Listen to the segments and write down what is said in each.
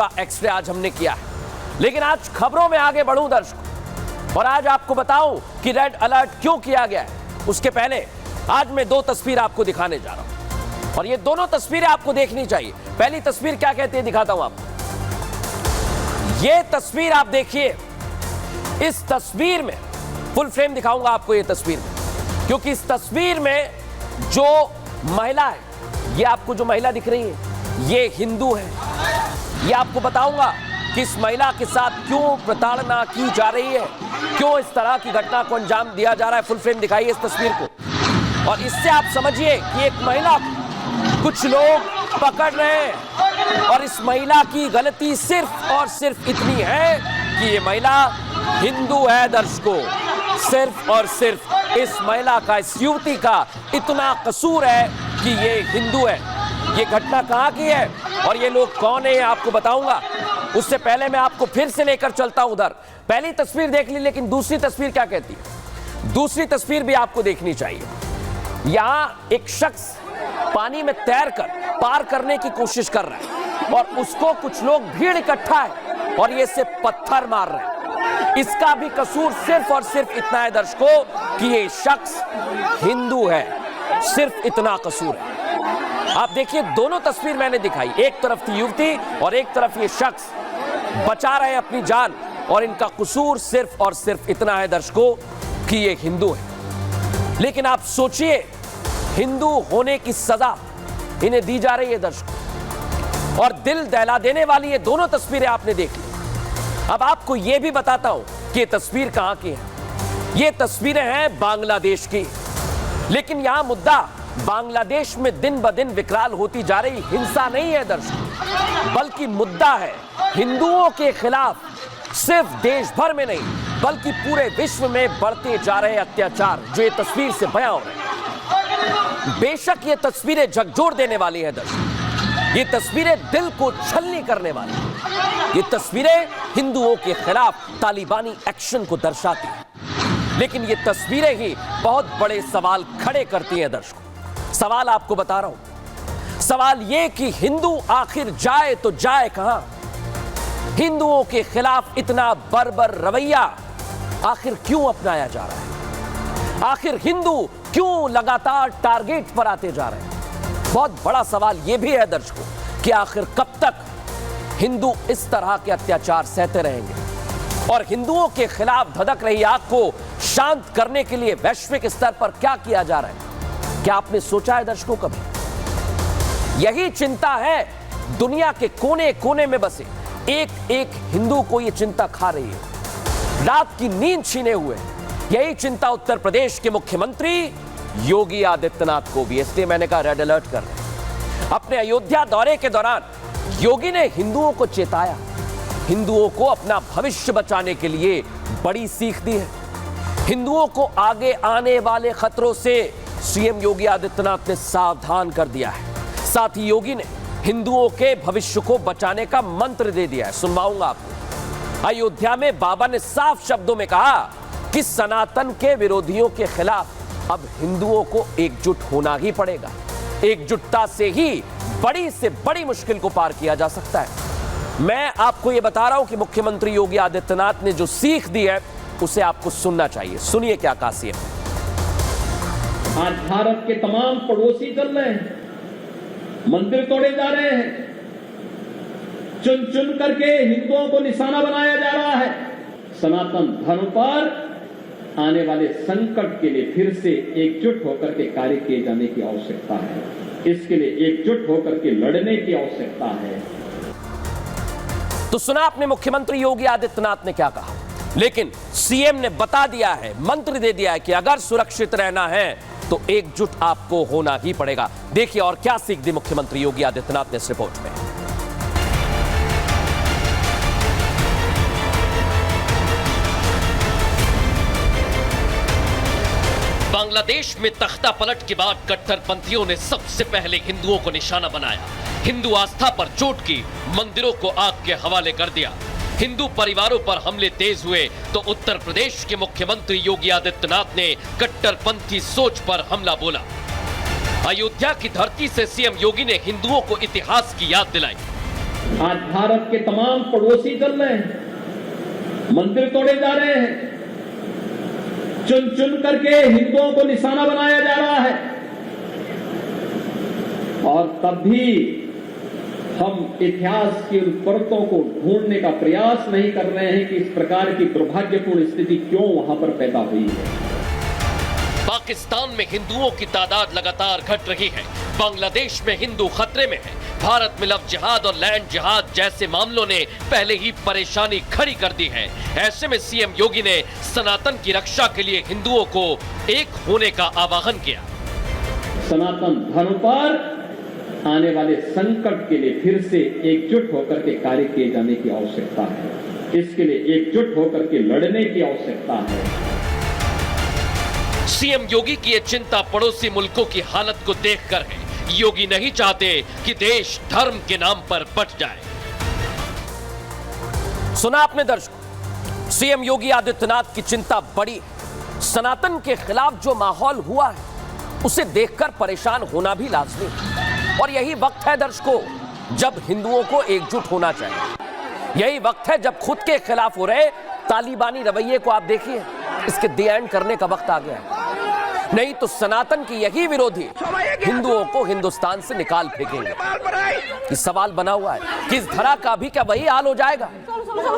पूरा एक्सरे आज हमने किया है। लेकिन आज खबरों में आगे बढ़ूं दर्शकों, और आज आपको बताऊं कि रेड अलर्ट क्यों किया गया है। उसके पहले आज मैं दो तस्वीर आपको दिखाने जा रहा हूं, और ये दोनों तस्वीरें आपको देखनी चाहिए। पहली तस्वीर क्या कहती है दिखाता हूं आपको। ये तस्वीर आप देखिए, इस तस्वीर में फुल फ्रेम दिखाऊंगा आपको ये तस्वीर में, क्योंकि इस तस्वीर में जो महिला है, ये आपको जो महिला दिख रही है ये हिंदू है। ये आपको बताऊंगा कि इस महिला के साथ क्यों प्रताड़ना की जा रही है, क्यों इस तरह की घटना को अंजाम दिया जा रहा है। फुल फ्रेम दिखाइए इस तस्वीर को, और इससे आप समझिए कि एक महिला कुछ लोग पकड़ रहे हैं, और इस महिला की गलती सिर्फ और सिर्फ इतनी है कि ये महिला हिंदू है दर्शकों। सिर्फ और सिर्फ इस महिला का, इस युवती का इतना कसूर है कि ये हिंदू है। ये घटना कहां की है और ये लोग कौन है आपको बताऊंगा। उससे पहले मैं आपको फिर से लेकर चलता हूं उधर। पहली तस्वीर देख ली, लेकिन दूसरी तस्वीर क्या कहती है, दूसरी तस्वीर भी आपको देखनी चाहिए। यहां एक शख्स पानी में तैरकर पार करने की कोशिश कर रहा है, और उसको कुछ लोग भीड़ इकट्ठा है और ये से पत्थर मार रहे हैं। इसका भी कसूर सिर्फ और सिर्फ इतना है दर्शकों कि ये शख्स हिंदू है। सिर्फ इतना कसूर है। आप देखिए, दोनों तस्वीर मैंने दिखाई, एक तरफ थी युवती और एक तरफ ये शख्स बचा रहे हैं अपनी जान, और इनका कसूर सिर्फ और सिर्फ इतना है दर्शकों कि ये हिंदू है। लेकिन आप सोचिए, हिंदू होने की सजा इन्हें दी जा रही है दर्शकों, और दिल दहला देने वाली ये दोनों तस्वीरें आपने देख ली। अब आपको यह भी बताता हूं कि ये तस्वीर कहां की है। ये तस्वीरें हैं बांग्लादेश की, लेकिन यहां मुद्दा बांग्लादेश में दिन ब दिन विकराल होती जा रही हिंसा नहीं है दर्शकों, बल्कि मुद्दा है हिंदुओं के खिलाफ सिर्फ देश भर में नहीं बल्कि पूरे विश्व में बढ़ते जा रहे अत्याचार, जो ये तस्वीर से बयां हो रहे हैं। बेशक ये तस्वीरें झकझोर देने वाली है दर्शकों, ये तस्वीरें दिल को छलनी करने वाली है। ये तस्वीरें हिंदुओं के खिलाफ तालिबानी एक्शन को दर्शाती हैं, लेकिन ये तस्वीरें ही बहुत बड़े सवाल खड़े करती हैं दर्शकों। सवाल आपको बता रहा हूं, सवाल ये कि हिंदू आखिर जाए तो जाए कहां। हिंदुओं के खिलाफ इतना बर्बर रवैया आखिर क्यों अपनाया जा रहा है। आखिर हिंदू क्यों लगातार टारगेट पर आते जा रहे हैं। बहुत बड़ा सवाल यह भी है दर्शकों कि आखिर कब तक हिंदू इस तरह के अत्याचार सहते रहेंगे, और हिंदुओं के खिलाफ धधक रही आग को शांत करने के लिए वैश्विक स्तर पर क्या किया जा रहा है। क्या आपने सोचा है दर्शकों कभी? यही चिंता है दुनिया के कोने कोने में बसे एक एक हिंदू को ये चिंता खा रही है, रात की नींद छीने हुए। यही चिंता उत्तर प्रदेश के मुख्यमंत्री योगी आदित्यनाथ को भी, इसलिए मैंने कहा रेड अलर्ट कर रहे हैं। अपने अयोध्या दौरे के दौरान योगी ने हिंदुओं को चेताया, हिंदुओं को अपना भविष्य बचाने के लिए बड़ी सीख दी है। हिंदुओं को आगे आने वाले खतरों से सीएम योगी आदित्यनाथ ने सावधान कर दिया है। साथ ही योगी ने हिंदुओं के भविष्य को बचाने का मंत्र दे दिया है। सुनवाऊंगा आपको। अयोध्या में बाबा ने साफ शब्दों में कहा कि सनातन के विरोधियों के खिलाफ अब हिंदुओं को एकजुट होना ही पड़ेगा। एकजुटता से ही बड़ी से बड़ी मुश्किल को पार किया जा सकता है। मैं आपको यह बता रहा हूं कि मुख्यमंत्री योगी आदित्यनाथ ने जो सीख दी है उसे आपको सुनना चाहिए। सुनिए क्या कहा सीएम। आज भारत के तमाम पड़ोसी चल रहे हैं, मंदिर तोड़े जा रहे हैं, चुन चुन करके हिंदुओं को निशाना बनाया जा रहा है। सनातन धर्म पर आने वाले संकट के लिए फिर से एकजुट होकर के कार्य किए जाने की आवश्यकता है। इसके लिए एकजुट होकर के लड़ने की आवश्यकता है। तो सुना आपने मुख्यमंत्री योगी आदित्यनाथ ने क्या कहा, लेकिन सीएम ने बता दिया है, मंत्र दे दिया है कि अगर सुरक्षित रहना है तो एकजुट आपको होना ही पड़ेगा। देखिए और क्या सीख दी मुख्यमंत्री योगी आदित्यनाथ ने इस रिपोर्ट में। बांग्लादेश में तख्ता पलट के बाद कट्टरपंथियों ने सबसे पहले हिंदुओं को निशाना बनाया। हिंदू आस्था पर चोट की, मंदिरों को आग के हवाले कर दिया। हिंदू परिवारों पर हमले तेज हुए तो उत्तर प्रदेश के मुख्यमंत्री योगी आदित्यनाथ ने कट्टरपंथी सोच पर हमला बोला। अयोध्या की धरती से सीएम योगी ने हिंदुओं को इतिहास की याद दिलाई। आज भारत के तमाम पड़ोसी चल रहे हैं, मंदिर तोड़े जा रहे हैं, चुन चुन करके हिंदुओं को निशाना बनाया जा रहा है, और तब भी हम इतिहास की उन परतों को ढूंढने का प्रयास नहीं कर रहे हैं कि इस प्रकार की दुर्भाग्यपूर्ण स्थिति क्यों वहां पर पैदा हुई है। पाकिस्तान में हिंदुओं की तादाद लगातार घट रही है, बांग्लादेश में हिंदू खतरे में है, भारत में लव जिहाद और लैंड जिहाद जैसे मामलों ने पहले ही परेशानी खड़ी कर दी है। ऐसे में सीएम योगी ने सनातन की रक्षा के लिए हिंदुओं को एक होने का आह्वान किया। सनातन धर्म पर आने वाले संकट के लिए फिर से एकजुट होकर के कार्य किए जाने की आवश्यकता है। इसके लिए एकजुट होकर के लड़ने की आवश्यकता है। सीएम योगी की ये चिंता पड़ोसी मुल्कों की हालत को देखकर है। योगी नहीं चाहते कि देश धर्म के नाम पर बट जाए। सुना आपने दर्शकों, सीएम योगी आदित्यनाथ की चिंता बड़ी। सनातन के खिलाफ जो माहौल हुआ है उसे देखकर परेशान होना भी लाजमी है। और यही वक्त है दर्शकों जब हिंदुओं को एकजुट होना चाहिए। यही वक्त है जब खुद के खिलाफ हो रहे तालिबानी रवैये को आप देखिए, इसके दी एंड करने का वक्त आ गया है। नहीं तो सनातन की यही विरोधी हिंदुओं को हिंदुस्तान से निकाल फेंकेंगे। ये सवाल बना हुआ है कि इस धरा का भी क्या वही हाल हो जाएगा?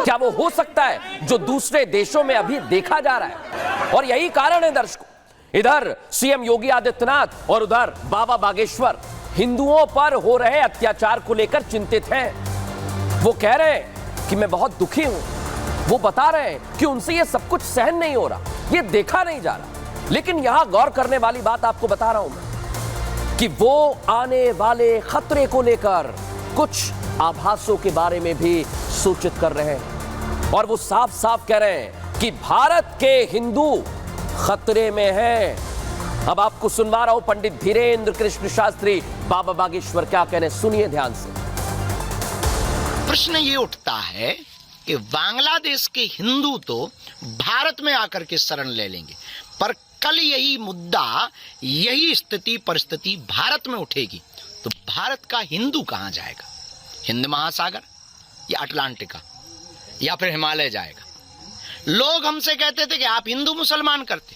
क्या वो हो सकता है जो दूसरे देशों में अभी देखा जा रहा है? और यही कारण है दर्शकों, इधर सीएम योगी आदित्यनाथ और उधर बाबा बागेश्वर हिंदुओं पर हो रहे अत्याचार को लेकर चिंतित हैं। वो कह रहे हैं कि मैं बहुत दुखी हूं। वो बता रहे हैं कि उनसे ये सब कुछ सहन नहीं हो रहा, ये देखा नहीं जा रहा। लेकिन यहां गौर करने वाली बात आपको बता रहा हूं मैं कि वो आने वाले खतरे को लेकर कुछ आभासों के बारे में भी सूचित कर रहे हैं। और वो साफ साफ कह रहे हैं कि भारत के हिंदू खतरे में हैं। अब आपको सुनवा रहा हूं पंडित धीरेन्द्र कृष्ण शास्त्री बाबा बागेश्वर क्या कह रहे हैं, सुनिए ध्यान से। प्रश्न ये उठता है कि बांग्लादेश के हिंदू तो भारत में आकर के शरण ले लेंगे, पर कल यही मुद्दा, यही स्थिति परिस्थिति भारत में उठेगी तो भारत का हिंदू कहां जाएगा? हिंद महासागर या अटलांटिका या फिर हिमालय जाएगा? लोग हमसे कहते थे कि आप हिंदू मुसलमान करते,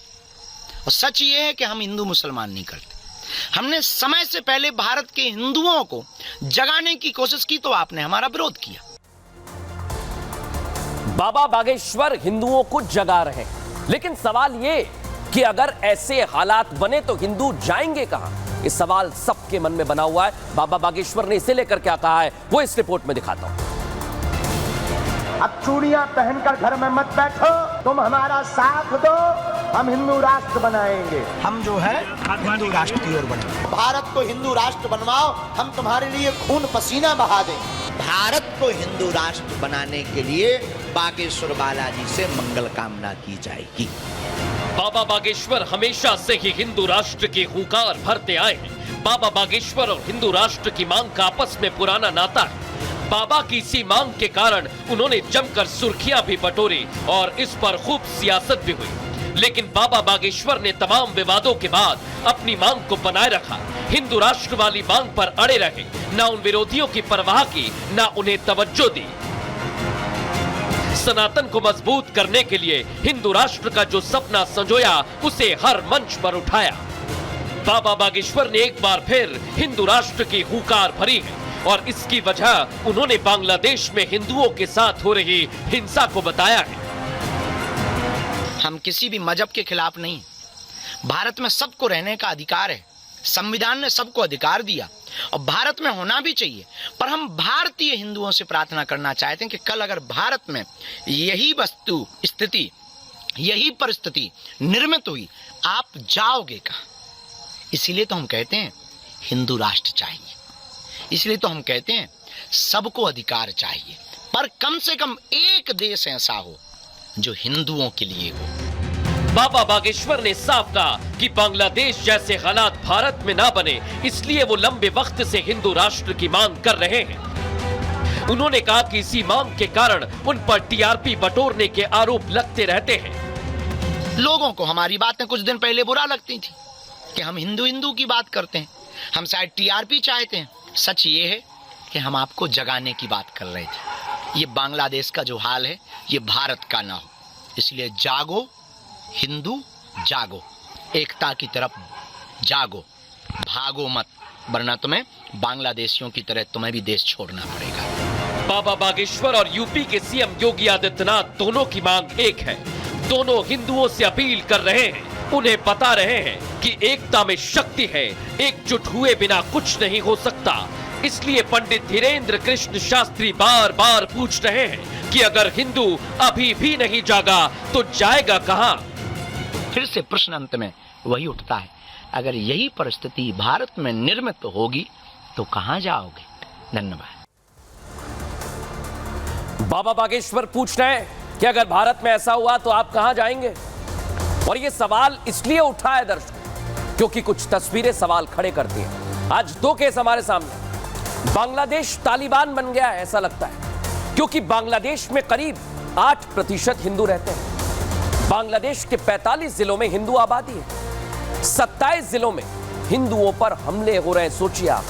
और सच ये है कि हम हिंदू मुसलमान नहीं करते। हमने समय से पहले भारत के हिंदुओं को जगाने की कोशिश की तो आपने हमारा विरोध किया। बाबा बागेश्वर हिंदुओं को जगा रहे हैं, लेकिन सवाल ये कि अगर ऐसे हालात बने तो हिंदू जाएंगे कहां? ये सवाल सबके मन में बना हुआ है। बाबा बागेश्वर ने इसे लेकर क्या कहा है वो इस रिपोर्ट में दिखाता हूं। अब चूड़ियां पहनकर घर में मत बैठो, तुम हमारा साथ दो, हम हिंदू राष्ट्र बनाएंगे। हम जो है हिंदू राष्ट्र की ओर बढ़ेंगे। भारत को हिंदू राष्ट्र बनवाओ, हम तुम्हारे लिए खून पसीना बहा दें। भारत को हिंदू राष्ट्र बनाने के लिए बागेश्वर बालाजी से मंगल कामना की जाएगी। बाबा बागेश्वर हमेशा से ही हिंदू राष्ट्र की हुंकार भरते आए हैं। बाबा बागेश्वर और हिंदू राष्ट्र की मांग का आपस में पुराना नाता है। बाबा की इसी मांग के कारण उन्होंने जमकर सुर्खियां भी बटोरी और इस पर खूब सियासत भी हुई। लेकिन बाबा बागेश्वर ने तमाम विवादों के बाद अपनी मांग को बनाए रखा, हिंदू राष्ट्र वाली मांग पर अड़े रहे, ना उन विरोधियों की परवाह की, ना उन्हें तवज्जो दी। सनातन को मजबूत करने के लिए हिंदू राष्ट्र का जो सपना संजोया उसे हर मंच पर उठाया। बाबा बागेश्वर ने एक बार फिर हिंदू राष्ट्र की हुंकार भरी है और इसकी वजह उन्होंने बांग्लादेश में हिंदुओं के साथ हो रही हिंसा को बताया है। हम किसी भी मजहब के खिलाफ नहीं। भारत में सबको रहने का अधिकार है, संविधान ने सबको अधिकार दिया और भारत में होना भी चाहिए। पर हम भारतीय हिंदुओं से प्रार्थना करना चाहते हैं कि कल अगर भारत में यही वस्तु स्थिति, यही परिस्थिति निर्मित हुई, आप जाओगे कहां? इसीलिए तो हम कहते हैं हिंदू राष्ट्र चाहिए, इसलिए तो हम कहते हैं सबको अधिकार चाहिए, पर कम से कम एक देश ऐसा हो जो हिंदुओं के लिए हो। बाबा बागेश्वर ने साफ कहा कि बांग्लादेश जैसे हालात भारत में ना बने, इसलिए वो लंबे वक्त से हिंदू राष्ट्र की मांग कर रहे हैं। उन्होंने कहा कि इसी मांग के कारण उन पर टीआरपी बटोरने के आरोप लगते रहते हैं। लोगों को हमारी बातें कुछ दिन पहले बुरा लगती थी कि हम हिंदू हिंदू की बात करते हैं, हम शायद टीआरपी चाहते हैं। सच ये है कि हम आपको जगाने की बात कर रहे थे। ये बांग्लादेश का जो हाल है ये भारत का ना हो, इसलिए जागो हिंदू जागो, एकता की तरफ जागो, भागो मत, वरना तुम्हें बांग्लादेशियों की तरह तुम्हें भी देश छोड़ना पड़ेगा। बाबा बागेश्वर और यूपी के सीएम योगी आदित्यनाथ दोनों की मांग एक है। दोनों हिंदुओं से अपील कर रहे हैं, उन्हें बता रहे हैं कि एकता में शक्ति है, एकजुट हुए बिना कुछ नहीं हो सकता। इसलिए पंडित धीरेन्द्र कृष्ण शास्त्री बार बार पूछ रहे हैं कि अगर हिंदू अभी भी नहीं जागा तो जाएगा कहां? फिर से प्रश्न अंत में वही उठता है, अगर यही परिस्थिति भारत में निर्मित होगी तो कहां जाओगे? धन्यवाद। बाबा बागेश्वर पूछ रहे हैं कि अगर भारत में ऐसा हुआ तो आप कहां जाएंगे? और यह सवाल इसलिए उठा है दर्शकों क्योंकि कुछ तस्वीरें सवाल खड़े करती हैं। आज दो केस हमारे सामने। बांग्लादेश तालिबान बन गया है ऐसा लगता है, क्योंकि बांग्लादेश में करीब 8% हिंदू रहते हैं। बांग्लादेश के 45 जिलों में हिंदू आबादी है। 27 जिलों में हिंदुओं पर हमले हो रहे हैं, सोचिए आप।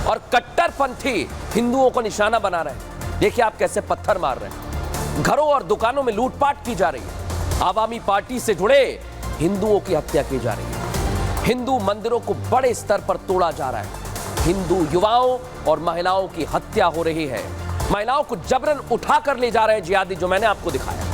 और कट्टरपंथी हिंदुओं को निशाना बना रहे हैं। देखिए आप कैसे पत्थर मार रहे हैं। घरों और दुकानों में लूटपाट की जा रही है। आवामी पार्टी से जुड़े हिंदुओं की हत्या की जा रही है। हिंदू मंदिरों को बड़े स्तर पर तोड़ा जा रहा है। हिंदू युवाओं और महिलाओं की हत्या हो रही है। महिलाओं को जबरन उठा कर ले जा रहे हैं जिहादी, जो मैंने आपको दिखाया।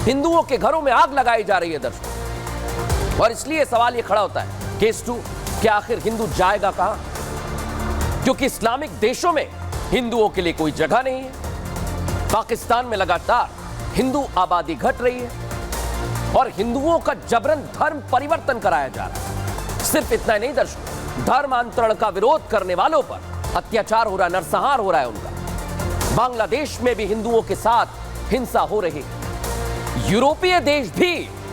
हिंदुओं के घरों में आग लगाई जा रही है दर्शकों। और इसलिए सवाल यह खड़ा होता है, केस 2, कि आखिर हिंदू जाएगा कहां? क्योंकि इस्लामिक देशों में हिंदुओं के लिए कोई जगह नहीं है। पाकिस्तान में लगातार हिंदू आबादी घट रही है और हिंदुओं का जबरन धर्म परिवर्तन कराया जा रहा है। सिर्फ इतना ही नहीं दर्शकों, धर्मांतरण का विरोध करने वालों पर अत्याचार हो रहा है, नरसंहार हो रहा है उनका। बांग्लादेश में भी हिंदुओं के साथ हिंसा हो रही है। यूरोपीय देश भी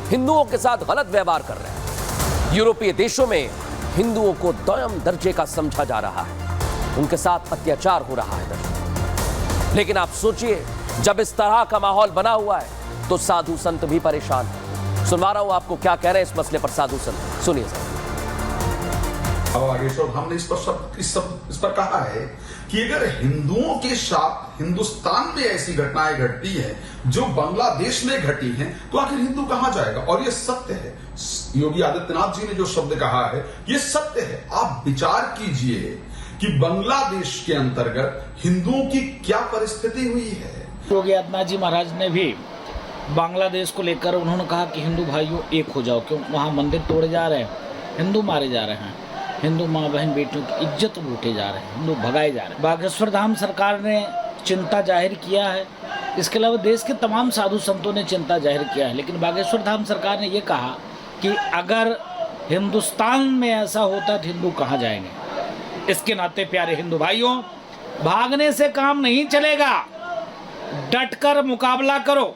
हिंदुओं के साथ गलत व्यवहार कर रहे हैं। यूरोपीय देशों में हिंदुओं को दोयम दर्जे का समझा जा रहा है, उनके साथ अत्याचार हो रहा है दर्शकों। लेकिन आप सोचिए, जब इस तरह का माहौल बना हुआ है तो साधु संत भी परेशान हैं। सुनवा रहा हूं आपको क्या कह रहे हैं इस मसले पर साधु संत, सुनिए सर। बाबा बागेश्वर, हमने इस पर कहा है कि अगर हिंदुओं के साथ हिंदुस्तान में ऐसी घटनाएं घटती हैं जो बांग्लादेश में घटी हैं, तो आखिर हिंदू कहां जाएगा? और ये सत्य है। योगी आदित्यनाथ जी ने जो शब्द कहा है ये सत्य है। आप विचार कीजिए कि बांग्लादेश के अंतर्गत हिंदुओं की क्या परिस्थिति हुई है। योगी आदित्यनाथ जी महाराज ने भी बांग्लादेश को लेकर उन्होंने कहा कि हिंदू भाइयों एक हो जाओ, क्यों वहाँ मंदिर तोड़े जा रहे हैं, हिंदू मारे जा रहे हैं, हिंदू माँ बहन बेटियों की इज्जत लूटे जा रहे हैं, हिंदू भगाए जा रहे हैं। बागेश्वर धाम सरकार ने चिंता जाहिर किया है। इसके अलावा देश के तमाम साधु संतों ने चिंता जाहिर किया है। लेकिन बागेश्वर धाम सरकार ने ये कहा कि अगर हिंदुस्तान में ऐसा होता तो हिंदू कहाँ जाएंगे। इसके नाते प्यारे हिंदू भाइयों, भागने से काम नहीं चलेगा, डटकर मुकाबला करो।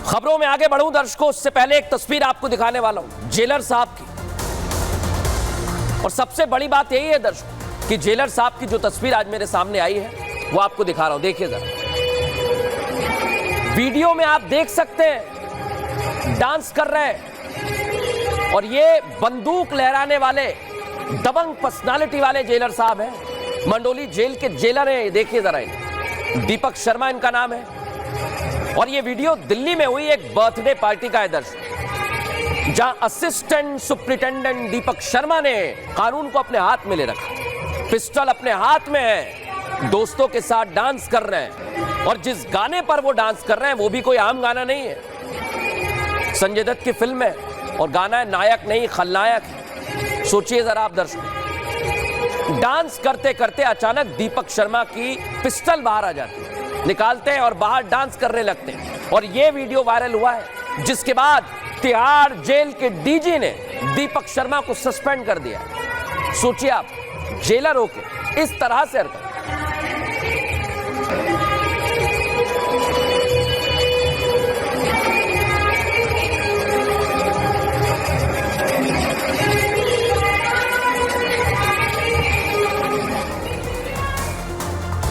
खबरों में आगे बढ़ूं दर्शकों, उससे पहले एक तस्वीर आपको दिखाने वाला हूं जेलर साहब की। और सबसे बड़ी बात यही है दर्शकों कि जेलर साहब की जो तस्वीर आज मेरे सामने आई है वो आपको दिखा रहा हूं, देखिए जरा। वीडियो में आप देख सकते हैं डांस कर रहे हैं और ये बंदूक लहराने वाले दबंग पर्सनालिटी वाले जेलर साहब हैं। मंडोली जेल के जेलर हैं, देखिए जरा। दीपक शर्मा इनका नाम है। और ये वीडियो दिल्ली में हुई एक बर्थडे पार्टी का है दर्शक, जहां असिस्टेंट सुप्रिंटेंडेंट दीपक शर्मा ने कानून को अपने हाथ में ले रखा, पिस्टल अपने हाथ में है, दोस्तों के साथ डांस कर रहे हैं। और जिस गाने पर वो डांस कर रहे हैं वो भी कोई आम गाना नहीं है, संजय दत्त की फिल्म है और गाना है नायक नहीं खलनायक है। सोचिए जरा आप दर्शक, डांस करते करते अचानक दीपक शर्मा की पिस्टल बाहर आ जाती है, निकालते हैं और बाहर डांस करने लगते हैं। और ये वीडियो वायरल हुआ है, जिसके बाद तिहाड़ जेल के डीजी ने दीपक शर्मा को सस्पेंड कर दिया। सोचिए आप, जेलर होके इस तरह से हरकत।